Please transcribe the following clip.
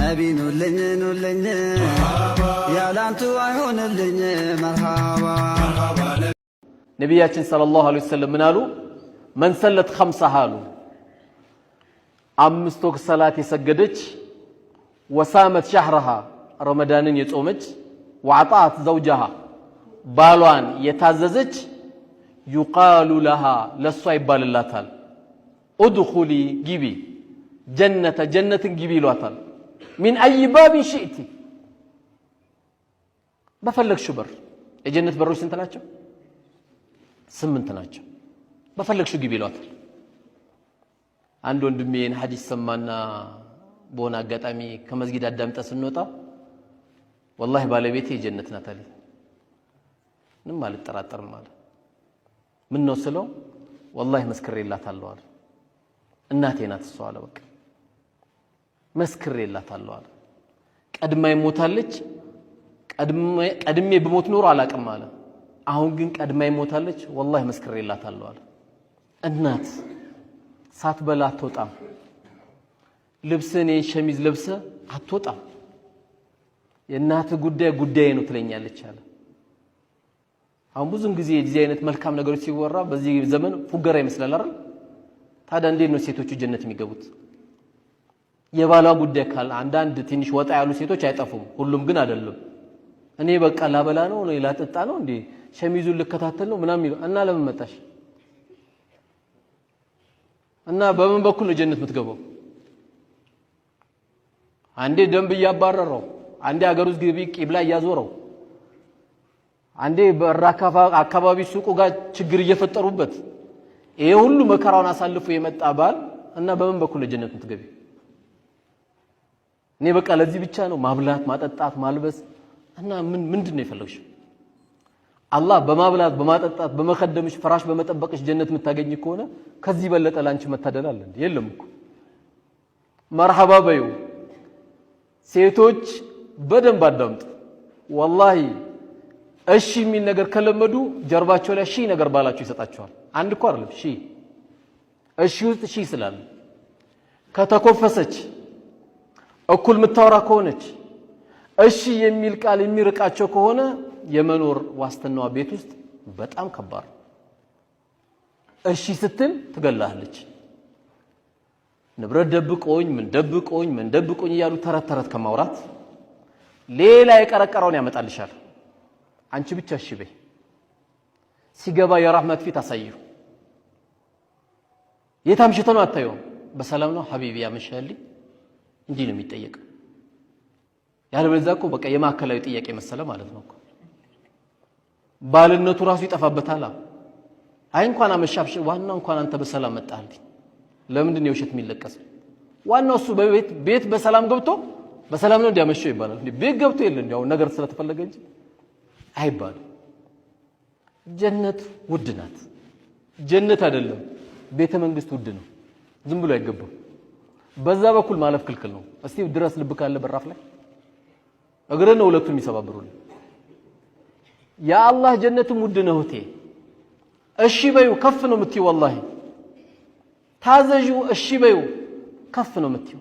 ነቢ ኑልኝ ያላንቱ አይሆንልኝ መርሃባ ነቢያችን ሰለላሁ ዐለይሂ ወሰለም ምን አሉ? መን ሰለት ኸምሰሃ አሉ አምስት ወቅት ሰላት የሰገደች ወሳመት ሸህረሃ ረመዳንን የጾመች ወአጣት ዘውጀሃ ባሏን የታዘዘች ዩቃሉ ለሃ ለሷ ይባልላታል ኡድኹሊ ግቢ ጀነትን ግቢ ይሏታል ሚን አይ ባቢን ሽእቲ በፈለግሽው በር የጀነት በሮች ስንት ናቸው? 8 ናቸው። በፈለግሽው ግቢ ይሏታል። አንድ ወንድሜን ሐዲስ ሰማና በሆነ አጋጣሚ ከመስጊድ አዳምጣ ስንወጣ ወላሂ ባለቤቴ የጀነት ናት አለኝ። ምንም አልጠራጠርም አለ። ምን ነው ስለው ወላሂ መስክሬላታለሁ አለ። እናቴ ናት እሷ አለ። በቃ መስክሬላታለሁ አለ። ቀድማይ ሞታለች። ቀድሜ በሞት ኖሮ አላቅም አለ። አሁን ግን ቀድማይ ሞታለች። ወላሂ መስክሬላታለሁ አለ። እናት ሳትበላ አትወጣም። ልብስን ሸሚዝ ለብሰ አትወጣም። የእናት ጉዳይ ነው ትለኛለች አለ። አሁን ብዙም ጊዜ የዚህ አይነት መልካም ነገሮች ሲወራ በዚህ ዘመን ፉገራ ይመስላል አይደል? ታዲያ እንዴት ነው ሴቶቹ ጀነት የሚገቡት? የባሏ ጉዳይ ካለ አንዳንድ ትንሽ ወጣ ያሉ ሴቶች አይጠፉም። ሁሉም ግን አይደለም። እኔ በቃ ላበላ ነው ላጠጣ ነው እንዴ ሸሚዙን ልከታተል ነው ምናምን ይሉ እና ለምን መጣሽ እና በምን በኩል ነው ጀነት የምትገባው? አንዴ ደንብ እያባረረው፣ አንዴ አገር ውስጥ ግቢ ቂብላ እያዞረው፣ አንዴ በራካፋ አካባቢ ሱቁ ጋር ችግር እየፈጠሩበት ይሄ ሁሉ መከራውን አሳልፎ የመጣ ባል እና በምን በኩል ነው ጀነት የምትገቢ? እኔ በቃ ለዚህ ብቻ ነው ማብላት፣ ማጠጣት፣ ማልበስ እና ምንድነው የፈለግሽው? አላህ በማብላት በማጠጣት በመከደምሽ ፍራሽ በመጠበቅሽ ጀነት የምታገኝ ከሆነ ከዚህ በለጠ ላንቺ መታደል አለ እንዴ? የለም እኮ። መርሐባ በዩ ሴቶች በደንብ አዳምጡ። ወላሂ እሺ የሚል ነገር ከለመዱ ጀርባቸው ላይ ሺህ ነገር ባላቸው ይሰጣቸዋል። አንድ እኮ አይደለም ሺህ። እሺ ውስጥ ሺህ ስላለ ከተኮፈሰች እኩል የምታወራ ከሆነች እሺ የሚል ቃል የሚርቃቸው ከሆነ የመኖር ዋስትናዋ ቤት ውስጥ በጣም ከባድ። እሺ ስትል ትገላለች። ንብረት ደብቆኝ ምን ደብቆኝ እያሉ ተረት ከማውራት ሌላ የቀረቀረውን ያመጣልሻል። አንቺ ብቻ እሺ በይ። ሲገባ የራህመት ፊት አሳየው። የታምሽተ ነው አታየው። በሰላም ነው ሐቢቢ ያመሻልኝ እንዲህ ነው የሚጠየቀው። ያለበለዚያ እኮ በቃ የማከላዊ ጥያቄ መሰለ ማለት ነው እኮ። ባልነቱ ራሱ ይጠፋበታል። አይ እንኳን አመሻብሽ ዋናው እንኳን አንተ በሰላም መጣልኝ። ለምንድን ነው የውሸት የሚለቀስ? ዋናው እሱ ቤት በሰላም ገብቶ በሰላም ነው እንዲያመሸው ይባላል። እንዴ ቤት ገብቶ የለ እንዴ አሁን ነገር ስለተፈለገ እንጂ አይባልም። ጀነት ውድ ናት። ጀነት አይደለም ቤተ መንግስት ውድ ነው። ዝም ብሎ አይገባም። በዛ በኩል ማለፍ ክልክል ነው። እስቲ ድረስ ልብ ካለ በራፍ ላይ እግረ ነው ሁለቱም የሚሰባብሩልኝ። ያ አላህ ጀነትም ውድ ነው እህቴ። እሺ በዩ ከፍ ነው የምትይው። ወላሂ ታዘዡ እሺ በዩ ከፍ ነው የምትይው።